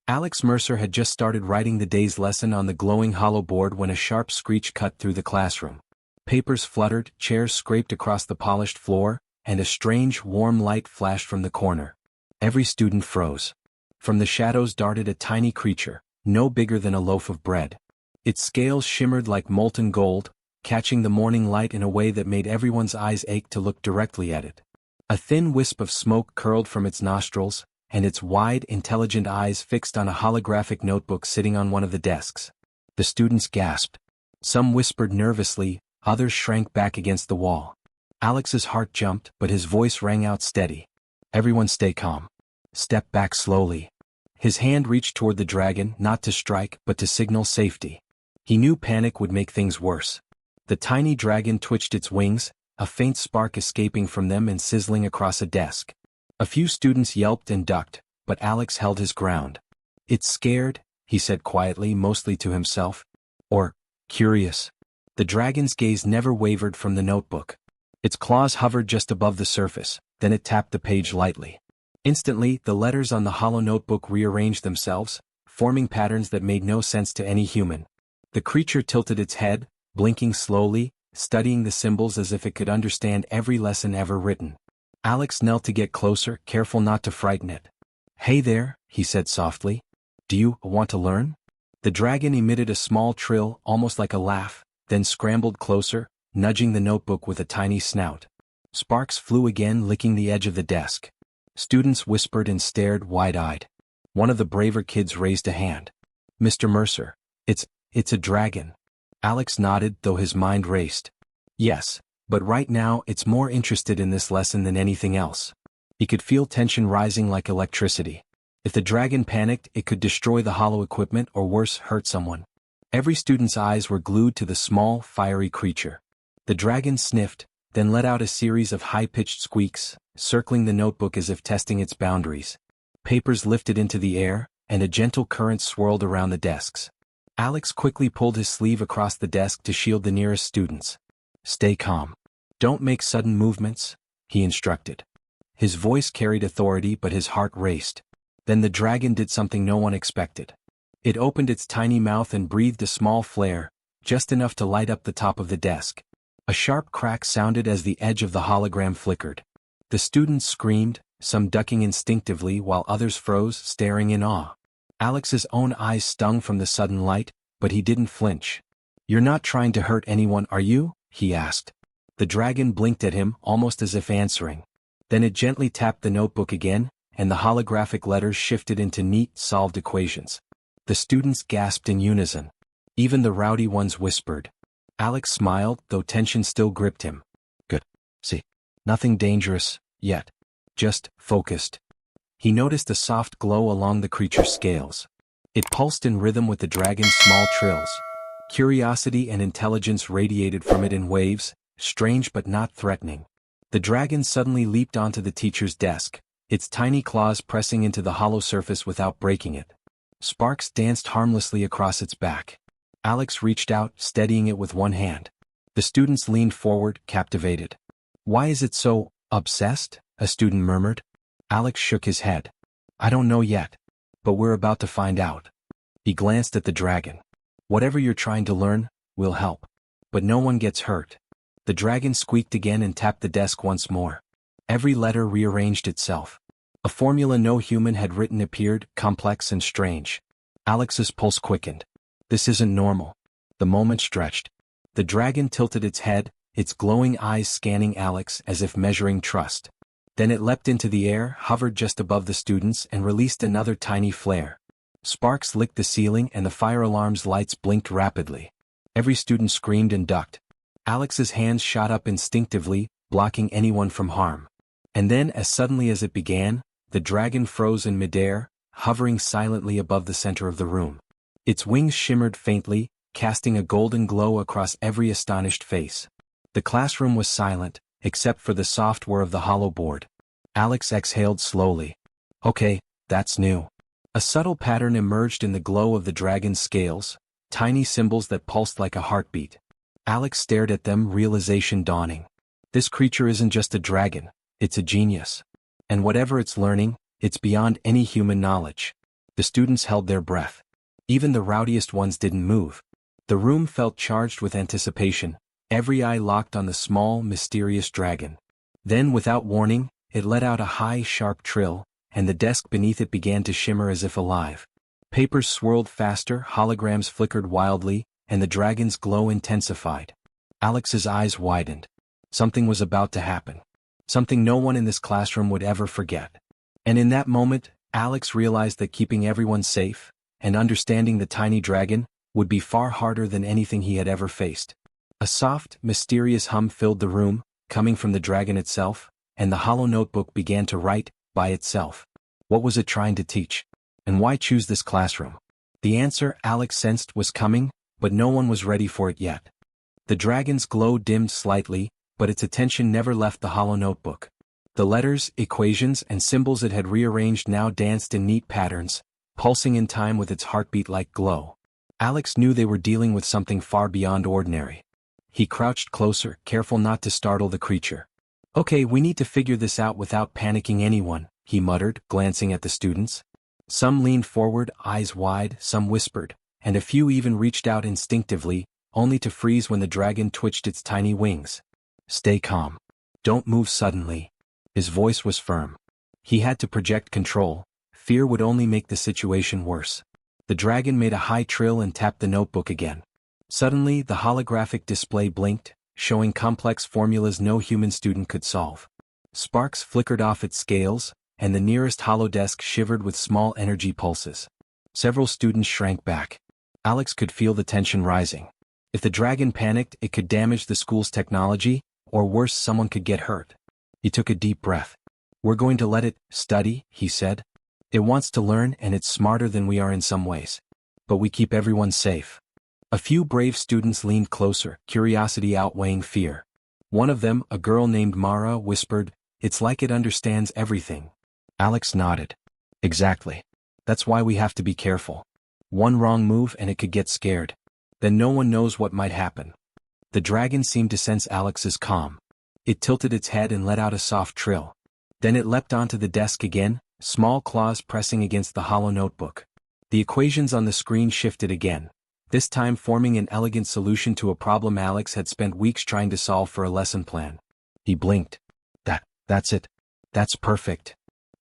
Alex Mercer had just started writing the day's lesson on the glowing hollow board when a sharp screech cut through the classroom. Papers fluttered, chairs scraped across the polished floor, and a strange, warm light flashed from the corner. Every student froze. From the shadows darted a tiny creature, no bigger than a loaf of bread. Its scales shimmered like molten gold, catching the morning light in a way that made everyone's eyes ache to look directly at it. A thin wisp of smoke curled from its nostrils, and its wide, intelligent eyes fixed on a holographic notebook sitting on one of the desks. The students gasped. Some whispered nervously, others shrank back against the wall. Alex's heart jumped, but his voice rang out steady. Everyone stay calm. Step back slowly. His hand reached toward the dragon, not to strike, but to signal safety. He knew panic would make things worse. The tiny dragon twitched its wings, a faint spark escaping from them and sizzling across a desk. A few students yelped and ducked, but Alex held his ground. "It's scared," he said quietly, mostly to himself. Or, curious. The dragon's gaze never wavered from the notebook. Its claws hovered just above the surface, then it tapped the page lightly. Instantly, the letters on the hollow notebook rearranged themselves, forming patterns that made no sense to any human. The creature tilted its head, blinking slowly, studying the symbols as if it could understand every lesson ever written. Alex knelt to get closer, careful not to frighten it. "Hey there," he said softly. "Do you want to learn?" The dragon emitted a small trill, almost like a laugh, then scrambled closer, nudging the notebook with a tiny snout. Sparks flew again, licking the edge of the desk. Students whispered and stared wide-eyed. One of the braver kids raised a hand. "Mr. Mercer, it's a dragon." Alex nodded, though his mind raced. "Yes, but right now it's more interested in this lesson than anything else." He could feel tension rising like electricity. If the dragon panicked, it could destroy the hollow equipment or worse, hurt someone. Every student's eyes were glued to the small, fiery creature. The dragon sniffed, then let out a series of high-pitched squeaks, circling the notebook as if testing its boundaries. Papers lifted into the air, and a gentle current swirled around the desks. Alex quickly pulled his sleeve across the desk to shield the nearest students. "Stay calm. Don't make sudden movements," he instructed. His voice carried authority, but his heart raced. Then the dragon did something no one expected. It opened its tiny mouth and breathed a small flare, just enough to light up the top of the desk. A sharp crack sounded as the edge of the hologram flickered. The students screamed, some ducking instinctively while others froze, staring in awe. Alex's own eyes stung from the sudden light, but he didn't flinch. "You're not trying to hurt anyone, are you?" he asked. The dragon blinked at him, almost as if answering. Then it gently tapped the notebook again, and the holographic letters shifted into neat, solved equations. The students gasped in unison. Even the rowdy ones whispered. Alex smiled, though tension still gripped him. "Good. See. Nothing dangerous, yet. Just focused." He noticed a soft glow along the creature's scales. It pulsed in rhythm with the dragon's small trills. Curiosity and intelligence radiated from it in waves, strange but not threatening. The dragon suddenly leaped onto the teacher's desk, its tiny claws pressing into the hollow surface without breaking it. Sparks danced harmlessly across its back. Alex reached out, steadying it with one hand. The students leaned forward, captivated. "Why is it so obsessed?" a student murmured. Alex shook his head. "I don't know yet. But we're about to find out." He glanced at the dragon. "Whatever you're trying to learn, will help. But no one gets hurt." The dragon squeaked again and tapped the desk once more. Every letter rearranged itself. A formula no human had written appeared, complex and strange. Alex's pulse quickened. This isn't normal. The moment stretched. The dragon tilted its head, its glowing eyes scanning Alex as if measuring trust. Then it leapt into the air, hovered just above the students, and released another tiny flare. Sparks licked the ceiling and the fire alarm's lights blinked rapidly. Every student screamed and ducked. Alex's hands shot up instinctively, blocking anyone from harm. And then, as suddenly as it began, the dragon froze in midair, hovering silently above the center of the room. Its wings shimmered faintly, casting a golden glow across every astonished face. The classroom was silent, except for the soft whir of the hollow board. Alex exhaled slowly. "Okay, that's new." A subtle pattern emerged in the glow of the dragon's scales, tiny symbols that pulsed like a heartbeat. Alex stared at them, realization dawning. This creature isn't just a dragon, it's a genius. And whatever it's learning, it's beyond any human knowledge. The students held their breath. Even the rowdiest ones didn't move. The room felt charged with anticipation, every eye locked on the small, mysterious dragon. Then, without warning, it let out a high, sharp trill, and the desk beneath it began to shimmer as if alive. Papers swirled faster, holograms flickered wildly, and the dragon's glow intensified. Alex's eyes widened. Something was about to happen. Something no one in this classroom would ever forget. And in that moment, Alex realized that keeping everyone safe, and understanding the tiny dragon, would be far harder than anything he had ever faced. A soft, mysterious hum filled the room, coming from the dragon itself, and the hollow notebook began to write, by itself. What was it trying to teach? And why choose this classroom? The answer Alex sensed was coming, but no one was ready for it yet. The dragon's glow dimmed slightly, but its attention never left the hollow notebook. The letters, equations, and symbols it had rearranged now danced in neat patterns, pulsing in time with its heartbeat-like glow. Alex knew they were dealing with something far beyond ordinary. He crouched closer, careful not to startle the creature. "Okay, we need to figure this out without panicking anyone," he muttered, glancing at the students. Some leaned forward, eyes wide, some whispered, and a few even reached out instinctively, only to freeze when the dragon twitched its tiny wings. "Stay calm. Don't move suddenly." His voice was firm. He had to project control. Fear would only make the situation worse. The dragon made a high trill and tapped the notebook again. Suddenly, the holographic display blinked, showing complex formulas no human student could solve. Sparks flickered off its scales, and the nearest holodesk shivered with small energy pulses. Several students shrank back. Alex could feel the tension rising. If the dragon panicked, it could damage the school's technology, or worse, someone could get hurt. He took a deep breath. "We're going to let it study," he said. "It wants to learn, and it's smarter than we are in some ways. But we keep everyone safe." A few brave students leaned closer, curiosity outweighing fear. One of them, a girl named Mara, whispered, "It's like it understands everything." Alex nodded. "Exactly. That's why we have to be careful. One wrong move and it could get scared. Then no one knows what might happen." The dragon seemed to sense Alex's calm. It tilted its head and let out a soft trill. Then it leapt onto the desk again, small claws pressing against the hollow notebook. The equations on the screen shifted again, this time forming an elegant solution to a problem Alex had spent weeks trying to solve for a lesson plan. He blinked. That's it. That's perfect."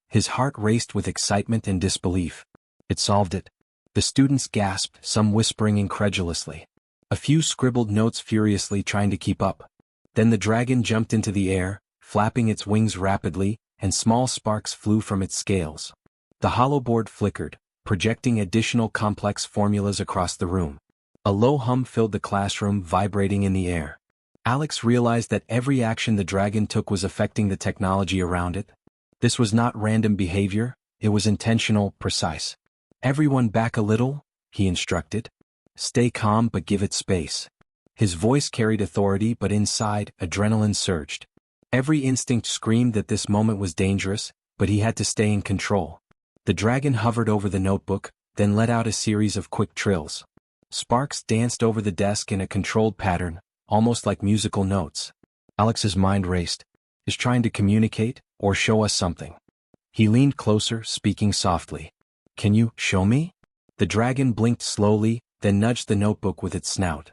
His heart raced with excitement and disbelief. It solved it. The students gasped, some whispering incredulously. A few scribbled notes furiously trying to keep up. Then the dragon jumped into the air, flapping its wings rapidly, and small sparks flew from its scales. The hollow board flickered, projecting additional complex formulas across the room. A low hum filled the classroom, vibrating in the air. Alex realized that every action the dragon took was affecting the technology around it. This was not random behavior, it was intentional, precise. "Everyone back a little," he instructed. "Stay calm but give it space." His voice carried authority, but inside, adrenaline surged. Every instinct screamed that this moment was dangerous, but he had to stay in control. The dragon hovered over the notebook, then let out a series of quick trills. Sparks danced over the desk in a controlled pattern, almost like musical notes. Alex's mind raced. Is trying to communicate, or show us something? He leaned closer, speaking softly. "Can you show me?" The dragon blinked slowly, then nudged the notebook with its snout.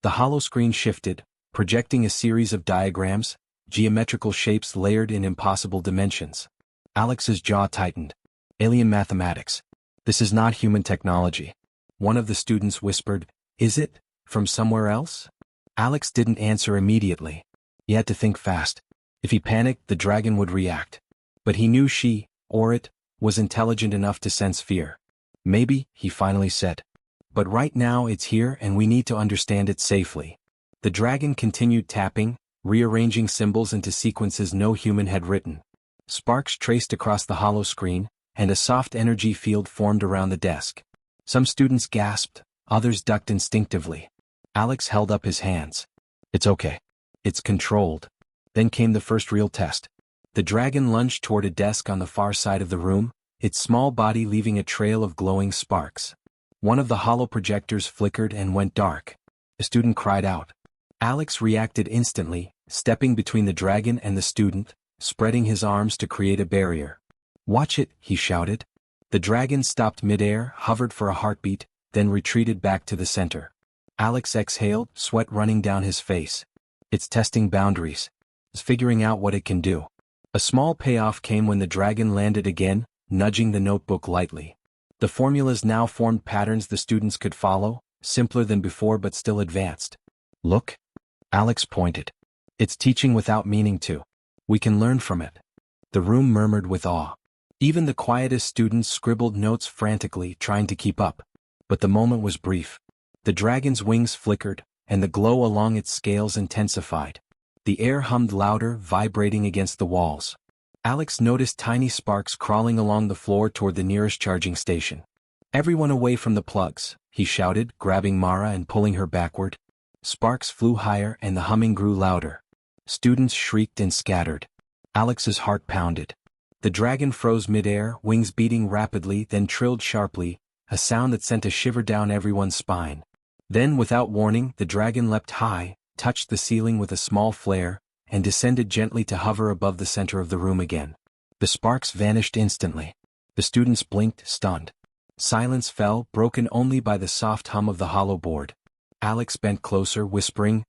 The hollow screen shifted, projecting a series of diagrams, geometrical shapes layered in impossible dimensions. Alex's jaw tightened. "Alien mathematics. This is not human technology." One of the students whispered, "Is it? From somewhere else?" Alex didn't answer immediately. He had to think fast. If he panicked, the dragon would react. But he knew she, or it, was intelligent enough to sense fear. "Maybe," he finally said. "But right now it's here and we need to understand it safely." The dragon continued tapping, rearranging symbols into sequences no human had written. Sparks traced across the hollow screen, and a soft energy field formed around the desk. Some students gasped, others ducked instinctively. Alex held up his hands. "It's okay. It's controlled." Then came the first real test. The dragon lunged toward a desk on the far side of the room, its small body leaving a trail of glowing sparks. One of the hollow projectors flickered and went dark. A student cried out. Alex reacted instantly, stepping between the dragon and the student, spreading his arms to create a barrier. "Watch it," he shouted. The dragon stopped midair, hovered for a heartbeat, then retreated back to the center. Alex exhaled, sweat running down his face. It's testing boundaries. It's figuring out what it can do. A small payoff came when the dragon landed again, nudging the notebook lightly. The formulas now formed patterns the students could follow, simpler than before but still advanced. Look? Alex pointed. It's teaching without meaning to. We can learn from it. The room murmured with awe. Even the quietest students scribbled notes frantically, trying to keep up. But the moment was brief. The dragon's wings flickered, and the glow along its scales intensified. The air hummed louder, vibrating against the walls. Alex noticed tiny sparks crawling along the floor toward the nearest charging station. "Everyone away from the plugs," he shouted, grabbing Mara and pulling her backward. Sparks flew higher and the humming grew louder. Students shrieked and scattered. Alex's heart pounded. The dragon froze midair, wings beating rapidly, then trilled sharply, a sound that sent a shiver down everyone's spine. Then, without warning, the dragon leapt high, touched the ceiling with a small flare, and descended gently to hover above the center of the room again. The sparks vanished instantly. The students blinked, stunned. Silence fell, broken only by the soft hum of the hollow board. Alex bent closer, whispering,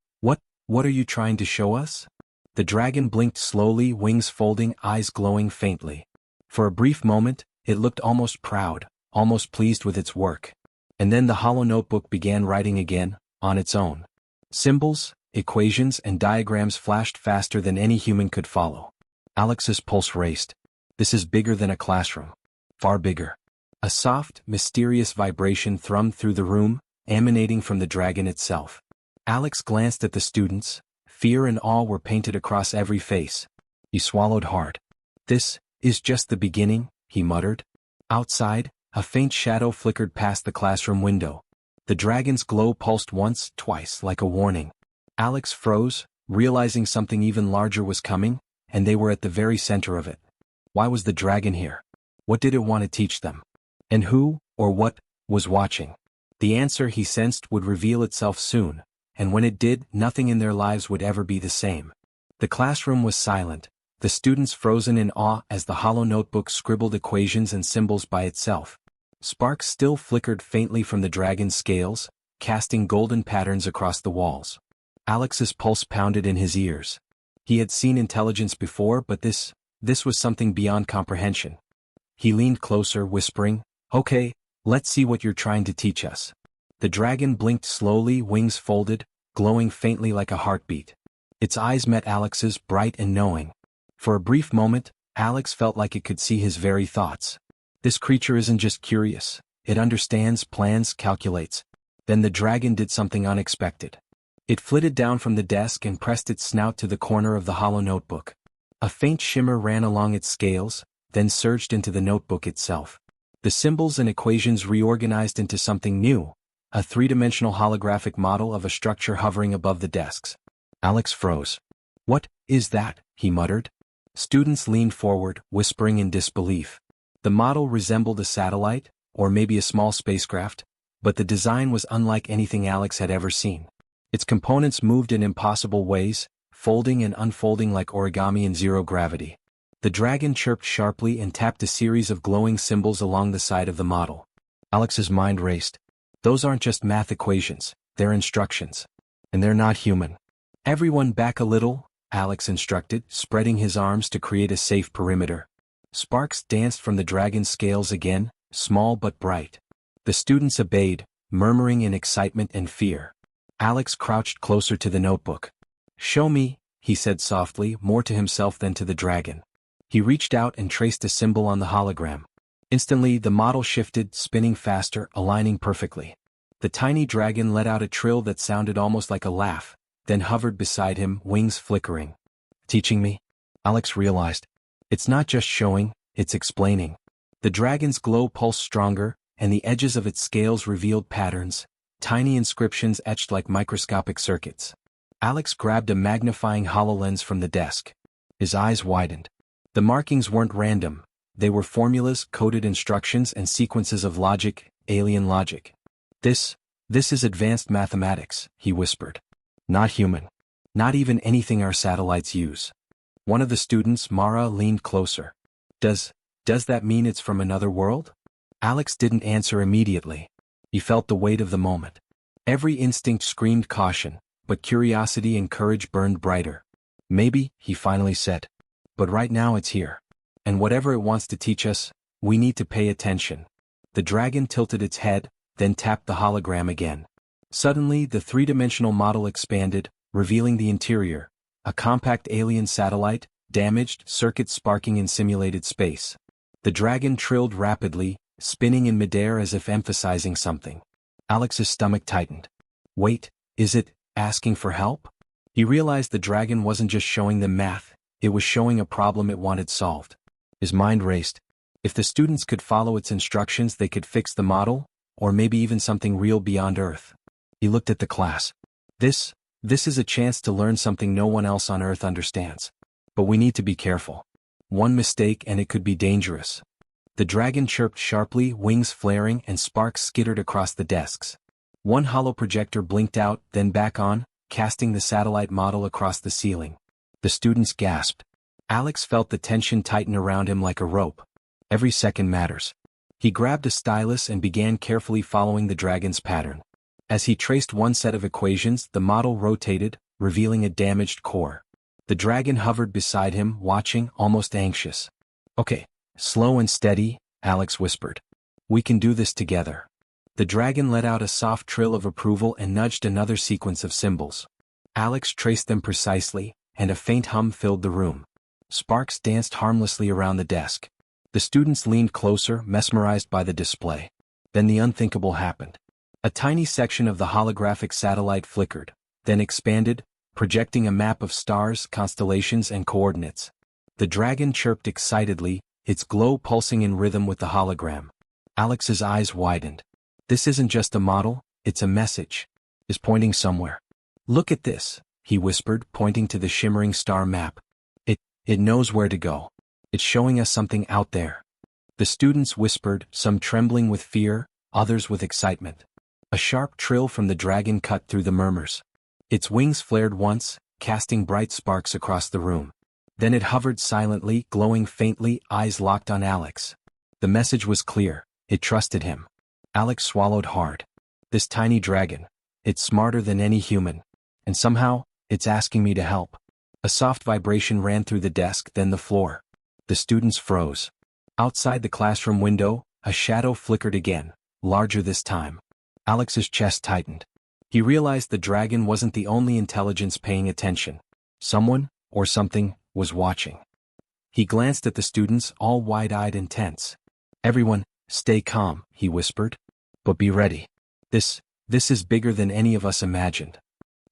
What are you trying to show us?" The dragon blinked slowly, wings folding, eyes glowing faintly. For a brief moment, it looked almost proud, almost pleased with its work. And then the hollow notebook began writing again, on its own. Symbols, equations, and diagrams flashed faster than any human could follow. Alex's pulse raced. This is bigger than a classroom. Far bigger. A soft, mysterious vibration thrummed through the room, emanating from the dragon itself. Alex glanced at the students. Fear and awe were painted across every face. He swallowed hard. "This is just the beginning," he muttered. Outside, a faint shadow flickered past the classroom window. The dragon's glow pulsed once, twice, like a warning. Alex froze, realizing something even larger was coming, and they were at the very center of it. Why was the dragon here? What did it want to teach them? And who, or what, was watching? The answer, he sensed, would reveal itself soon, and when it did, nothing in their lives would ever be the same. The classroom was silent, the students frozen in awe as the hollow notebook scribbled equations and symbols by itself. Sparks still flickered faintly from the dragon's scales, casting golden patterns across the walls. Alex's pulse pounded in his ears. He had seen intelligence before, but this was something beyond comprehension. He leaned closer, whispering, "Okay, let's see what you're trying to teach us." The dragon blinked slowly, wings folded, glowing faintly like a heartbeat. Its eyes met Alex's, bright and knowing. For a brief moment, Alex felt like it could see his very thoughts. This creature isn't just curious. It understands, plans, calculates. Then the dragon did something unexpected. It flitted down from the desk and pressed its snout to the corner of the hollow notebook. A faint shimmer ran along its scales, then surged into the notebook itself. The symbols and equations reorganized into something new, a three-dimensional holographic model of a structure hovering above the desks. Alex froze. "What is that?" he muttered. Students leaned forward, whispering in disbelief. The model resembled a satellite, or maybe a small spacecraft, but the design was unlike anything Alex had ever seen. Its components moved in impossible ways, folding and unfolding like origami in zero gravity. The dragon chirped sharply and tapped a series of glowing symbols along the side of the model. Alex's mind raced. Those aren't just math equations, they're instructions. And they're not human. "Everyone back a little," Alex instructed, spreading his arms to create a safe perimeter. Sparks danced from the dragon's scales again, small but bright. The students obeyed, murmuring in excitement and fear. Alex crouched closer to the notebook. "Show me," he said softly, more to himself than to the dragon. He reached out and traced a symbol on the hologram. Instantly, the model shifted, spinning faster, aligning perfectly. The tiny dragon let out a trill that sounded almost like a laugh, then hovered beside him, wings flickering. "Teaching me?" Alex realized. It's not just showing, it's explaining. The dragon's glow pulsed stronger, and the edges of its scales revealed patterns, tiny inscriptions etched like microscopic circuits. Alex grabbed a magnifying HoloLens from the desk. His eyes widened. The markings weren't random. They were formulas, coded instructions, and sequences of logic, alien logic. This is advanced mathematics," he whispered. "Not human. Not even anything our satellites use." One of the students, Mara, leaned closer. Does that mean it's from another world?" Alex didn't answer immediately. He felt the weight of the moment. Every instinct screamed caution, but curiosity and courage burned brighter. Maybe, he finally said. But right now it's here. And whatever it wants to teach us, we need to pay attention. The dragon tilted its head, then tapped the hologram again. Suddenly, the three-dimensional model expanded, revealing the interior. A compact alien satellite, damaged, circuits sparking in simulated space. The dragon trilled rapidly, spinning in midair as if emphasizing something. Alex's stomach tightened. Wait, is it asking for help? He realized the dragon wasn't just showing them math, it was showing a problem it wanted solved. His mind raced. If the students could follow its instructions, they could fix the model, or maybe even something real beyond Earth. He looked at the class. This is a chance to learn something no one else on Earth understands. But we need to be careful. One mistake and it could be dangerous. The dragon chirped sharply, wings flaring and sparks skittered across the desks. One hollow projector blinked out, then back on, casting the satellite model across the ceiling. The students gasped. Alex felt the tension tighten around him like a rope. Every second matters. He grabbed a stylus and began carefully following the dragon's pattern. As he traced one set of equations, the model rotated, revealing a damaged core. The dragon hovered beside him, watching, almost anxious. Okay, slow and steady, Alex whispered. We can do this together. The dragon let out a soft trill of approval and nudged another sequence of symbols. Alex traced them precisely, and a faint hum filled the room. Sparks danced harmlessly around the desk. The students leaned closer, mesmerized by the display. Then the unthinkable happened. A tiny section of the holographic satellite flickered, then expanded, projecting a map of stars, constellations, and coordinates. The dragon chirped excitedly, its glow pulsing in rhythm with the hologram. Alex's eyes widened. This isn't just a model, it's a message. It's pointing somewhere. Look at this, he whispered, pointing to the shimmering star map. It knows where to go. It's showing us something out there. The students whispered, some trembling with fear, others with excitement. A sharp trill from the dragon cut through the murmurs. Its wings flared once, casting bright sparks across the room. Then it hovered silently, glowing faintly, eyes locked on Alex. The message was clear. It trusted him. Alex swallowed hard. This tiny dragon. It's smarter than any human. And somehow, it's asking me to help. A soft vibration ran through the desk, then the floor. The students froze. Outside the classroom window, a shadow flickered again, larger this time. Alex's chest tightened. He realized the dragon wasn't the only intelligence paying attention. Someone, or something, was watching. He glanced at the students, all wide-eyed and tense. Everyone, stay calm, he whispered. But be ready. This is bigger than any of us imagined.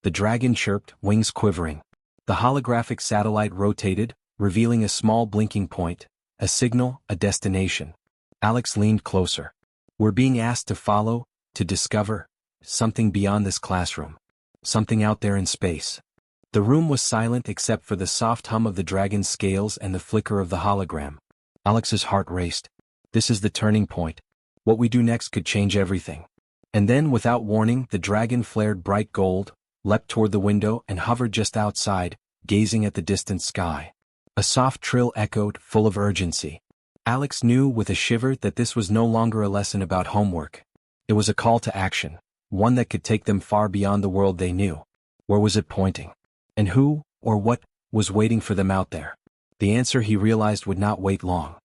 The dragon chirped, wings quivering. The holographic satellite rotated, revealing a small blinking point, a signal, a destination. Alex leaned closer. We're being asked to follow, to discover, something beyond this classroom. Something out there in space. The room was silent except for the soft hum of the dragon's scales and the flicker of the hologram. Alex's heart raced. This is the turning point. What we do next could change everything. And then, without warning, the dragon flared bright gold, leapt toward the window and hovered just outside, gazing at the distant sky. A soft trill echoed, full of urgency. Alex knew with a shiver that this was no longer a lesson about homework. It was a call to action, one that could take them far beyond the world they knew. Where was it pointing? And who, or what, was waiting for them out there? The answer, he realized, would not wait long.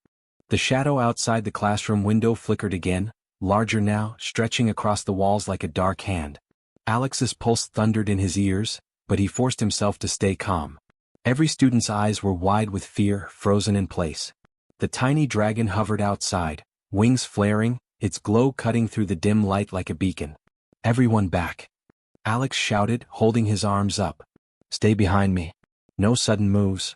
The shadow outside the classroom window flickered again, larger now, stretching across the walls like a dark hand. Alex's pulse thundered in his ears, but he forced himself to stay calm. Every student's eyes were wide with fear, frozen in place. The tiny dragon hovered outside, wings flaring, its glow cutting through the dim light like a beacon. Everyone back. Alex shouted, holding his arms up. Stay behind me. No sudden moves.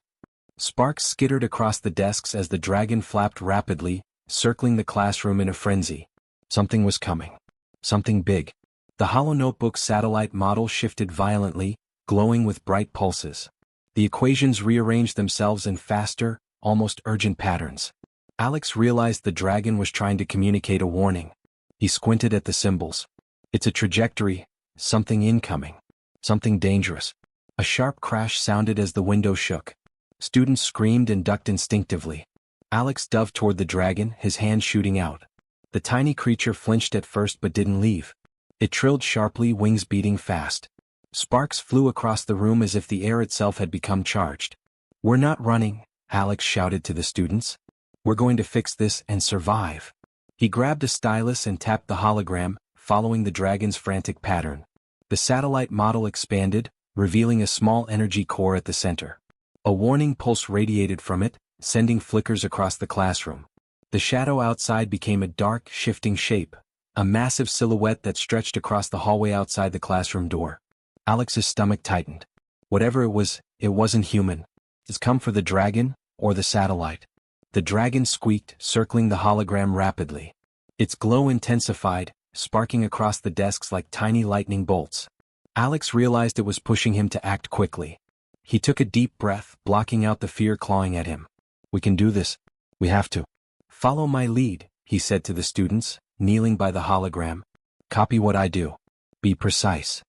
Sparks skittered across the desks as the dragon flapped rapidly, circling the classroom in a frenzy. Something was coming. Something big. The hollow notebook's satellite model shifted violently, glowing with bright pulses. The equations rearranged themselves in faster, almost urgent patterns. Alex realized the dragon was trying to communicate a warning. He squinted at the symbols. It's a trajectory, something incoming. Something dangerous. A sharp crash sounded as the window shook. Students screamed and ducked instinctively. Alex dove toward the dragon, his hand shooting out. The tiny creature flinched at first but didn't leave. It trilled sharply, wings beating fast. Sparks flew across the room as if the air itself had become charged. "We're not running," Alex shouted to the students. "We're going to fix this and survive." He grabbed a stylus and tapped the hologram, following the dragon's frantic pattern. The satellite model expanded, revealing a small energy core at the center. A warning pulse radiated from it, sending flickers across the classroom. The shadow outside became a dark, shifting shape, a massive silhouette that stretched across the hallway outside the classroom door. Alex's stomach tightened. Whatever it wasn't human. It's come for the dragon, or the satellite. The dragon squeaked, circling the hologram rapidly. Its glow intensified, sparking across the desks like tiny lightning bolts. Alex realized it was pushing him to act quickly. He took a deep breath, blocking out the fear clawing at him. "We can do this. We have to." "Follow my lead," he said to the students, kneeling by the hologram. "Copy what I do. Be precise."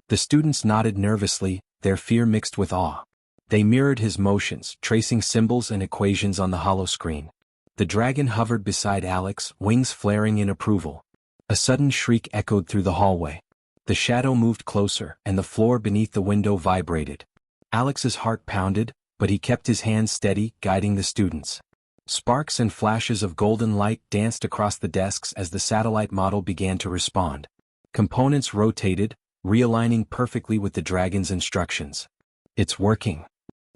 The students nodded nervously, their fear mixed with awe. They mirrored his motions, tracing symbols and equations on the holo screen. The dragon hovered beside Alex, wings flaring in approval. A sudden shriek echoed through the hallway. The shadow moved closer, and the floor beneath the window vibrated. Alex's heart pounded, but he kept his hands steady, guiding the students. Sparks and flashes of golden light danced across the desks as the satellite model began to respond. Components rotated, realigning perfectly with the dragon's instructions. "It's working,"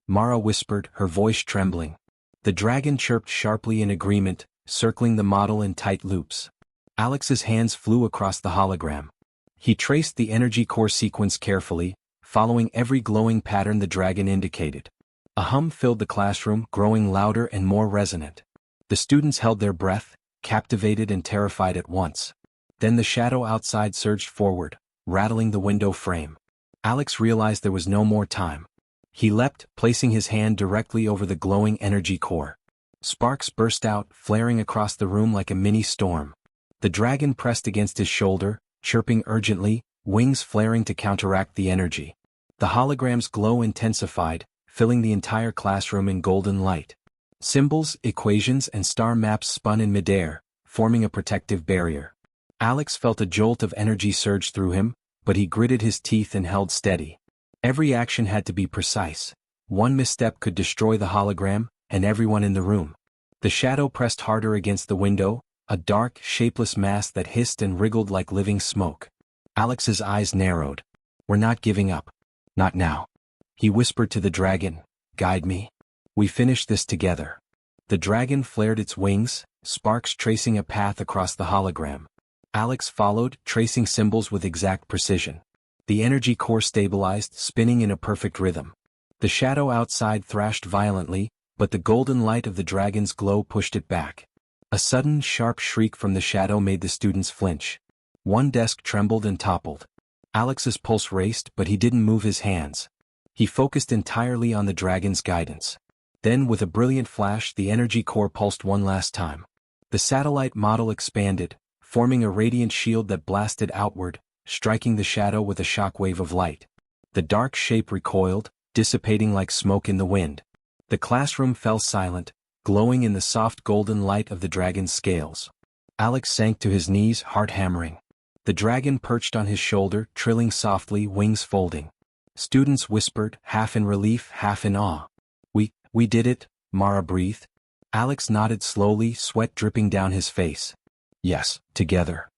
Mara whispered, her voice trembling. The dragon chirped sharply in agreement, circling the model in tight loops. Alex's hands flew across the hologram. He traced the energy core sequence carefully, following every glowing pattern the dragon indicated. A hum filled the classroom, growing louder and more resonant. The students held their breath, captivated and terrified at once. Then the shadow outside surged forward, rattling the window frame. Alex realized there was no more time. He leapt, placing his hand directly over the glowing energy core. Sparks burst out, flaring across the room like a mini storm. The dragon pressed against his shoulder, chirping urgently, wings flaring to counteract the energy. The hologram's glow intensified, filling the entire classroom in golden light. Symbols, equations, and star maps spun in midair, forming a protective barrier. Alex felt a jolt of energy surge through him, but he gritted his teeth and held steady. Every action had to be precise. One misstep could destroy the hologram, and everyone in the room. The shadow pressed harder against the window, a dark, shapeless mass that hissed and wriggled like living smoke. Alex's eyes narrowed. "We're not giving up. Not now." He whispered to the dragon, "Guide me. We finish this together." The dragon flared its wings, sparks tracing a path across the hologram. Alex followed, tracing symbols with exact precision. The energy core stabilized, spinning in a perfect rhythm. The shadow outside thrashed violently, but the golden light of the dragon's glow pushed it back. A sudden, sharp shriek from the shadow made the students flinch. One desk trembled and toppled. Alex's pulse raced, but he didn't move his hands. He focused entirely on the dragon's guidance. Then, with a brilliant flash, the energy core pulsed one last time. The satellite model expanded, forming a radiant shield that blasted outward, striking the shadow with a shockwave of light. The dark shape recoiled, dissipating like smoke in the wind. The classroom fell silent, glowing in the soft golden light of the dragon's scales. Alex sank to his knees, heart hammering. The dragon perched on his shoulder, trilling softly, wings folding. Students whispered, half in relief, half in awe. We did it," Mara breathed. Alex nodded slowly, sweat dripping down his face. "Yes, together."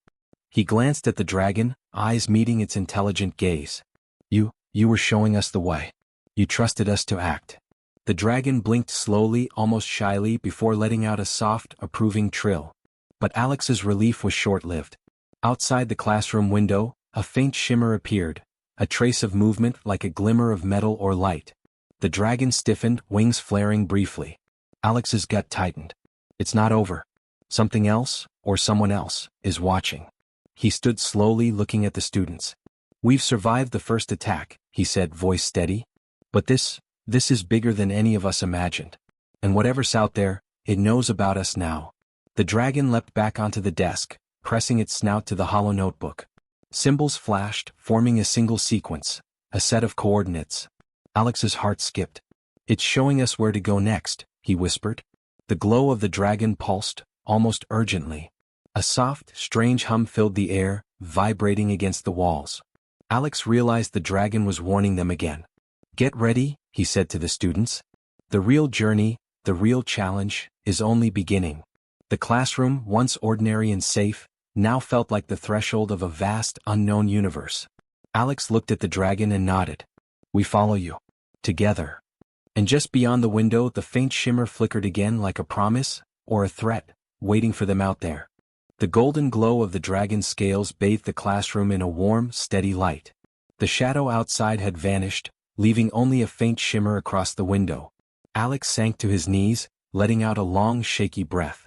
He glanced at the dragon, eyes meeting its intelligent gaze. You were showing us the way. You trusted us to act." The dragon blinked slowly, almost shyly, before letting out a soft, approving trill. But Alex's relief was short-lived. Outside the classroom window, a faint shimmer appeared, a trace of movement like a glimmer of metal or light. The dragon stiffened, wings flaring briefly. Alex's gut tightened. It's not over. Something else, or someone else, is watching. He stood slowly, looking at the students. "We've survived the first attack," he said, voice steady. "But this is bigger than any of us imagined. And whatever's out there, it knows about us now." The dragon leapt back onto the desk, pressing its snout to the hollow notebook. Symbols flashed, forming a single sequence, a set of coordinates. Alex's heart skipped. "It's showing us where to go next," he whispered. The glow of the dragon pulsed, almost urgently. A soft, strange hum filled the air, vibrating against the walls. Alex realized the dragon was warning them again. "Get ready," he said to the students. "The real journey, the real challenge, is only beginning." The classroom, once ordinary and safe, now felt like the threshold of a vast, unknown universe. Alex looked at the dragon and nodded. "We follow you. Together." And just beyond the window, the faint shimmer flickered again, like a promise, or a threat, waiting for them out there. The golden glow of the dragon's scales bathed the classroom in a warm, steady light. The shadow outside had vanished, leaving only a faint shimmer across the window. Alex sank to his knees, letting out a long, shaky breath.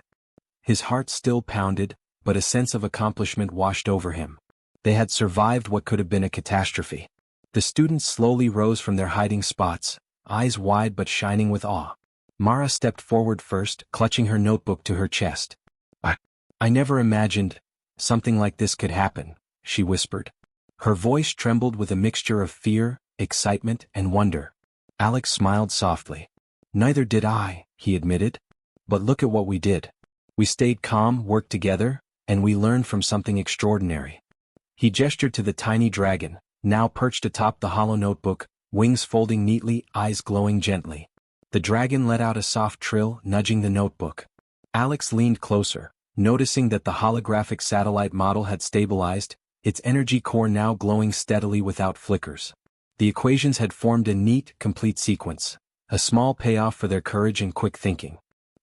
His heart still pounded, but a sense of accomplishment washed over him. They had survived what could have been a catastrophe. The students slowly rose from their hiding spots, eyes wide but shining with awe. Mara stepped forward first, clutching her notebook to her chest. I never imagined something like this could happen," she whispered. Her voice trembled with a mixture of fear, excitement, and wonder. Alex smiled softly. "Neither did I," he admitted. "But look at what we did. We stayed calm, worked together, and we learned from something extraordinary." He gestured to the tiny dragon, now perched atop the hollow notebook, wings folding neatly, eyes glowing gently. The dragon let out a soft trill, nudging the notebook. Alex leaned closer, noticing that the holographic satellite model had stabilized, its energy core now glowing steadily without flickers. The equations had formed a neat, complete sequence, a small payoff for their courage and quick thinking.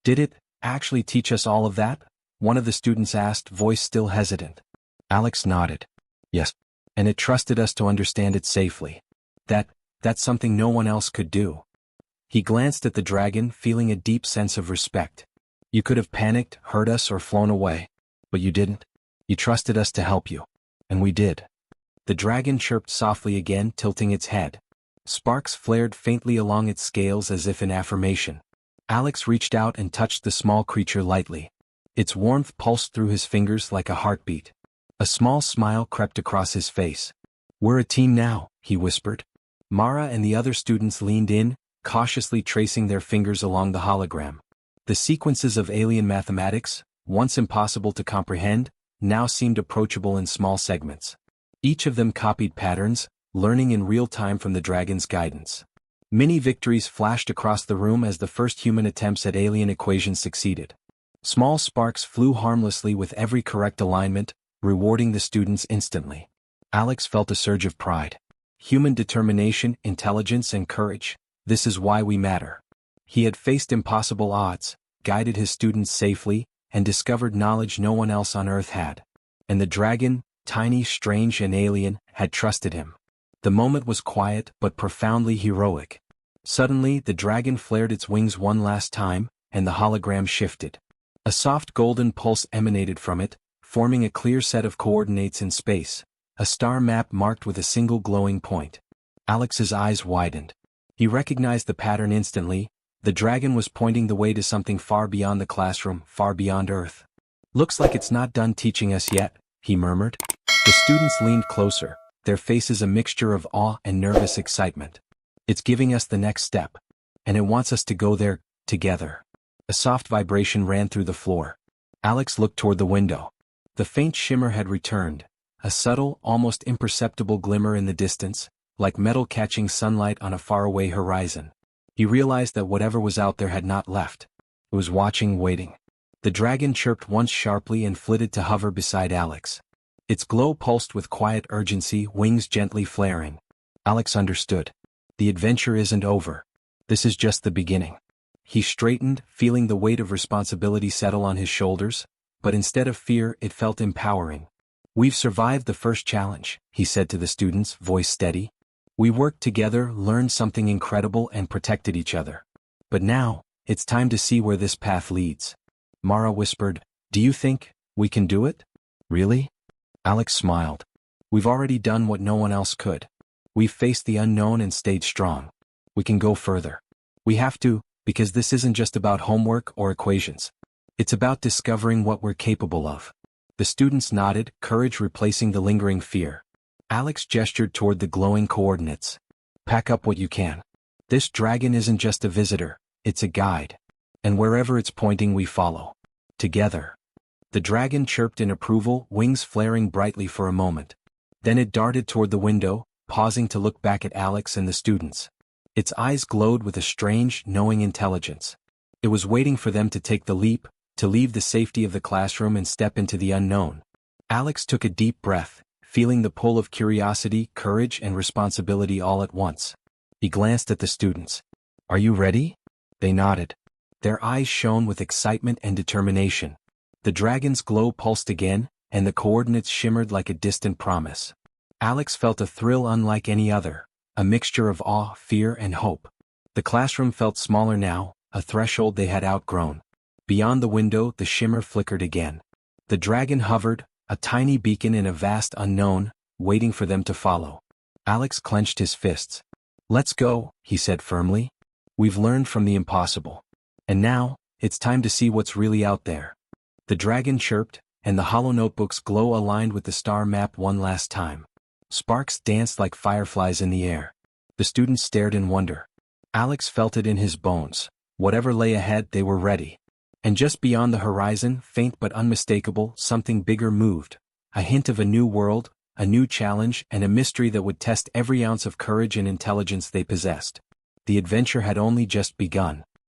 "Did it actually teach us all of that?" one of the students asked, voice still hesitant. Alex nodded. "Yes. And it trusted us to understand it safely. That's something no one else could do." He glanced at the dragon, feeling a deep sense of respect. "You could have panicked, hurt us, or flown away. But you didn't. You trusted us to help you. And we did." The dragon chirped softly again, tilting its head. Sparks flared faintly along its scales as if in affirmation. Alex reached out and touched the small creature lightly. Its warmth pulsed through his fingers like a heartbeat. A small smile crept across his face. "We're a team now," he whispered. Mara and the other students leaned in, cautiously tracing their fingers along the hologram. The sequences of alien mathematics, once impossible to comprehend, now seemed approachable in small segments. Each of them copied patterns, learning in real time from the dragon's guidance. Mini victories flashed across the room as the first human attempts at alien equations succeeded. Small sparks flew harmlessly with every correct alignment, rewarding the students instantly. Alex felt a surge of pride. Human determination, intelligence, and courage, this is why we matter. He had faced impossible odds, guided his students safely, and discovered knowledge no one else on Earth had. And the dragon, tiny, strange, and alien, had trusted him. The moment was quiet but profoundly heroic. Suddenly, the dragon flared its wings one last time, and the hologram shifted. A soft golden pulse emanated from it, forming a clear set of coordinates in space, a star map marked with a single glowing point. Alex's eyes widened. He recognized the pattern instantly. The dragon was pointing the way to something far beyond the classroom, far beyond Earth. "Looks like it's not done teaching us yet," he murmured. The students leaned closer, their faces a mixture of awe and nervous excitement. "It's giving us the next step. And it wants us to go there, together." A soft vibration ran through the floor. Alex looked toward the window. The faint shimmer had returned, a subtle, almost imperceptible glimmer in the distance, like metal catching sunlight on a faraway horizon. He realized that whatever was out there had not left. It was watching, waiting. The dragon chirped once sharply and flitted to hover beside Alex. Its glow pulsed with quiet urgency, wings gently flaring. Alex understood. The adventure isn't over. This is just the beginning. He straightened, feeling the weight of responsibility settle on his shoulders, but instead of fear, it felt empowering. "We've survived the first challenge," he said to the students, voice steady. "We worked together, learned something incredible, and protected each other. But now, it's time to see where this path leads." Mara whispered, "Do you think we can do it?" "Really?" Alex smiled. "We've already done what no one else could. We've faced the unknown and stayed strong. We can go further. We have to, because this isn't just about homework or equations. It's about discovering what we're capable of." The students nodded, courage replacing the lingering fear. Alex gestured toward the glowing coordinates. "Pack up what you can. This dragon isn't just a visitor, it's a guide. And wherever it's pointing we follow. Together." The dragon chirped in approval, wings flaring brightly for a moment. Then it darted toward the window, pausing to look back at Alex and the students. Its eyes glowed with a strange, knowing intelligence. It was waiting for them to take the leap, to leave the safety of the classroom and step into the unknown. Alex took a deep breath, feeling the pull of curiosity, courage, and responsibility all at once. He glanced at the students. "Are you ready?" They nodded. Their eyes shone with excitement and determination. The dragon's glow pulsed again, and the coordinates shimmered like a distant promise. Alex felt a thrill unlike any other, a mixture of awe, fear, and hope. The classroom felt smaller now, a threshold they had outgrown. Beyond the window, the shimmer flickered again. The dragon hovered, a tiny beacon in a vast unknown, waiting for them to follow. Alex clenched his fists. "Let's go," he said firmly. "We've learned from the impossible. And now, it's time to see what's really out there." The dragon chirped, and the hollow notebook's glow aligned with the star map one last time. Sparks danced like fireflies in the air. The students stared in wonder. Alex felt it in his bones. Whatever lay ahead, they were ready. And just beyond the horizon, faint but unmistakable, something bigger moved. A hint of a new world, a new challenge, and a mystery that would test every ounce of courage and intelligence they possessed. The adventure had only just begun.